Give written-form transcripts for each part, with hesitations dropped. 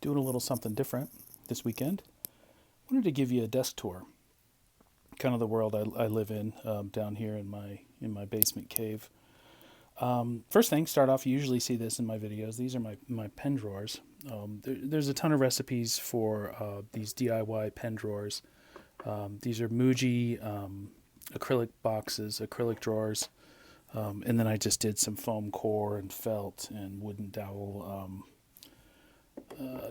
doing a little something different this weekend. I wanted to give you a desk tour, kind of the world I live in down here in my basement cave. First thing, start off, you usually see this in my videos. These are my pen drawers. There's a ton of recipes for these DIY pen drawers. These are Muji acrylic boxes, acrylic drawers. And then I just did some foam core and felt and wooden dowel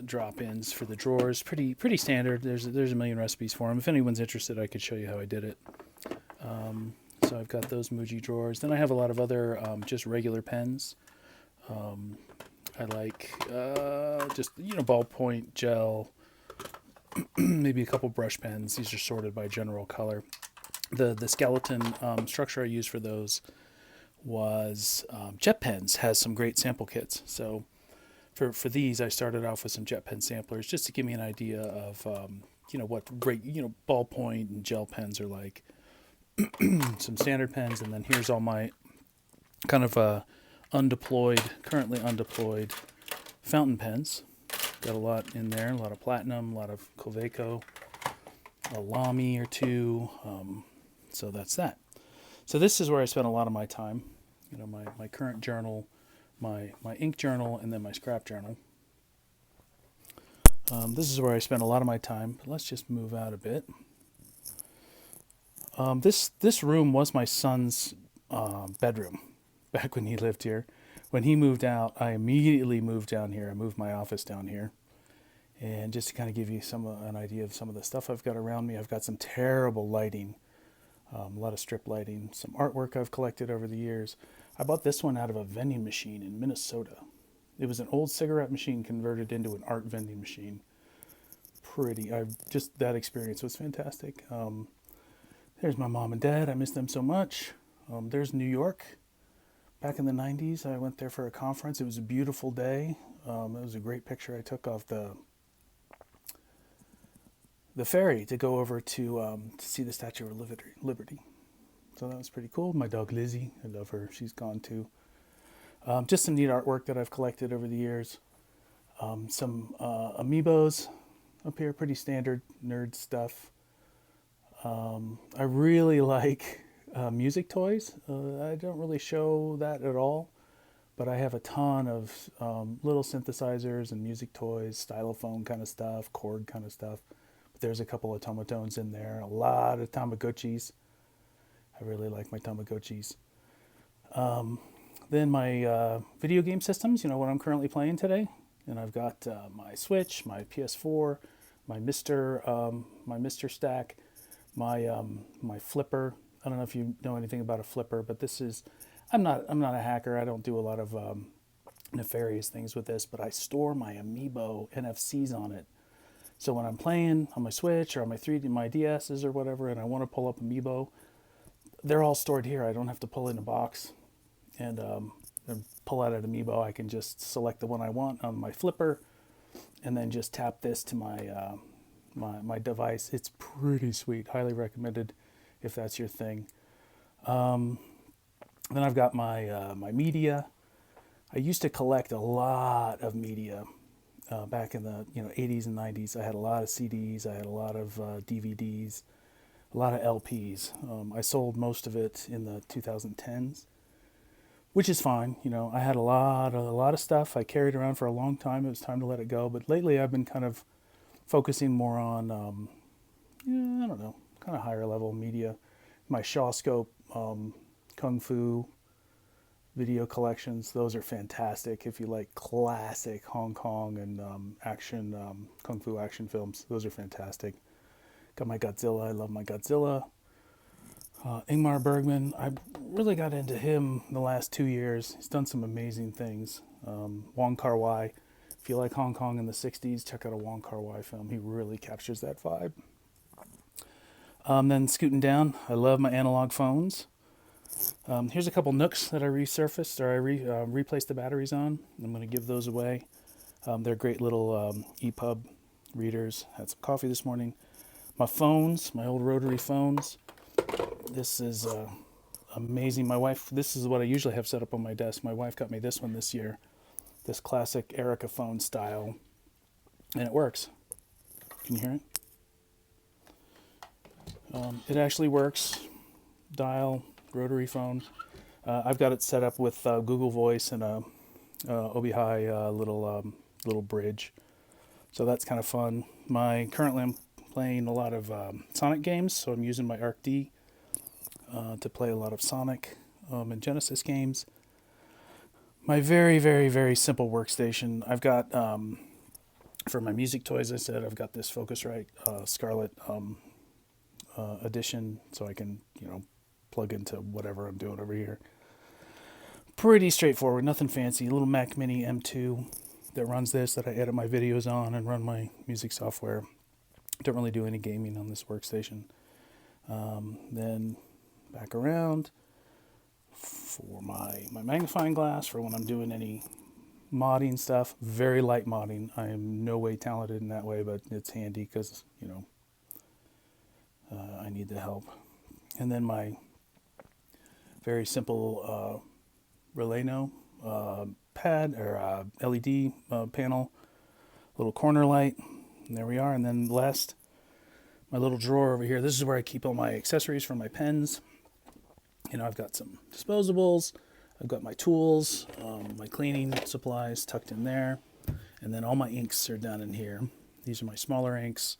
drop-ins for the drawers. Pretty standard. There's a million recipes for them. If anyone's interested, I could show you how I did it. So I've got those Muji drawers. Then I have a lot of other just regular pens. I like just ballpoint, gel, maybe a couple brush pens. These are sorted by general color. The skeleton structure I use for those was JetPens has some great sample kits. So for these, I started off with some JetPens samplers just to give me an idea of what great ballpoint and gel pens are like. Some standard pens, and then here's all my kind of currently undeployed fountain pens. Got a lot in there, a lot of platinum, a lot of Coveco, a Lamy or two. So that's that. So this is where I spend a lot of my time. My current journal, my ink journal, and then my scrap journal. This is where I spend a lot of my time. But let's just move out a bit. This room was my son's bedroom back when he lived here. When he moved out, I immediately moved down here. I moved my office down here. And just to kind of give you an idea of some of the stuff I've got around me, I've got some terrible lighting, a lot of strip lighting, some artwork I've collected over the years. I bought this one out of a vending machine in Minnesota. It was an old cigarette machine converted into an art vending machine. That experience was fantastic. There's my mom and dad. I miss them so much. There's New York. Back in the 90s, I went there for a conference. It was a beautiful day. It was a great picture I took of the ferry to go over to see the Statue of Liberty. So that was pretty cool. My dog Lizzie, I love her. She's gone too. Just some neat artwork that I've collected over the years. Some Amiibos up here, pretty standard nerd stuff. I really like music toys. I don't really show that at all, but I have a ton of little synthesizers and music toys, stylophone kind of stuff, chord kind of stuff. But there's a couple of Tomotones in there, a lot of Tamagotchis. I really like my Tamagotchis. Then my video game systems, what I'm currently playing today. And I've got my Switch, my PS4, my Mister stack, my flipper. I don't know if you know anything about a flipper, but I'm not a hacker. I don't do a lot of nefarious things with this, but I store my Amiibo NFCs on it. So when I'm playing on my Switch or on my DSs or whatever, and I want to pull up Amiibo, they're all stored here. I don't have to pull in a box and pull out an Amiibo. I can just select the one I want on my flipper, and then just tap this to my device. It's pretty sweet. Highly recommended if that's your thing. Then I've got my media. I used to collect a lot of media back in the 80s and 90s. I had a lot of CDs. I had a lot of DVDs, a lot of LPs. I sold most of it in the 2010s, which is fine. I had a lot of stuff I carried around for a long time. It was time to let it go. But lately, I've been kind of focusing more on, I don't know, kind of higher level media. My Shawscope Kung Fu video collections, those are fantastic. If you like classic Hong Kong and action, Kung Fu action films, those are fantastic. Got my Godzilla. I love my Godzilla. Ingmar Bergman, I really got into him the last 2 years. He's done some amazing things. Wong Kar-wai. If you like Hong Kong in the 60s, check out a Wong Kar-wai film. He really captures that vibe. Then scooting down, I love my analog phones. Here's a couple Nooks that I resurfaced, or I replaced the batteries on. I'm going to give those away. They're great little EPUB readers. Had some coffee this morning. My phones, my old rotary phones. This is amazing. My wife, this is what I usually have set up on my desk. My wife got me this one this year. This classic Ericofon style and it works. Can you hear it? It actually works. Dial, rotary phone. I've got it set up with Google Voice and a OBiTALK little bridge, so that's kind of fun. Currently I'm playing a lot of Sonic games, so I'm using my ARC-D to play a lot of Sonic and Genesis games. My very, very, very simple workstation. I've got for my music toys. I said I've got this Focusrite Scarlet edition, so I can plug into whatever I'm doing over here. Pretty straightforward, nothing fancy. A little Mac Mini M2 that runs this, that I edit my videos on and run my music software. Don't really do any gaming on this workstation. Then back around for my magnifying glass for when I'm doing any modding stuff. Very light modding. I am no way talented in that way, but it's handy because I need the help. And then my very simple Releno pad or LED panel, little corner light, and there we are. And then last, my little drawer over here. This is where I keep all my accessories for my pens. I've got some disposables, I've got my tools, my cleaning supplies tucked in there, and then all my inks are down in here. These are my smaller inks,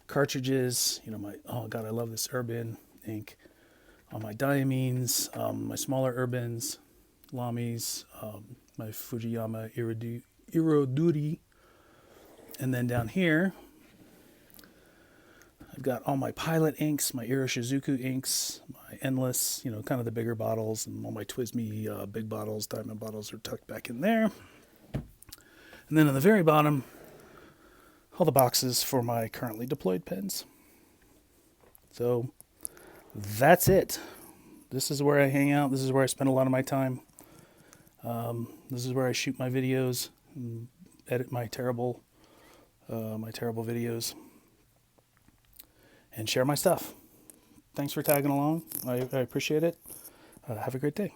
cartridges, oh god, I love this Urban ink. All my diamines, my smaller Urbans, Lamis, my Fujiyama Iroduri, and then down here I've got all my Pilot inks, my Iroshizuku inks, my Endless, kind of the bigger bottles, and all my TWSBI big bottles, diamond bottles are tucked back in there. And then on the very bottom, all the boxes for my currently deployed pens. So that's it. This is where I hang out. This is where I spend a lot of my time. This is where I shoot my videos and edit my terrible videos and share my stuff. Thanks for tagging along. I appreciate it. Have a great day.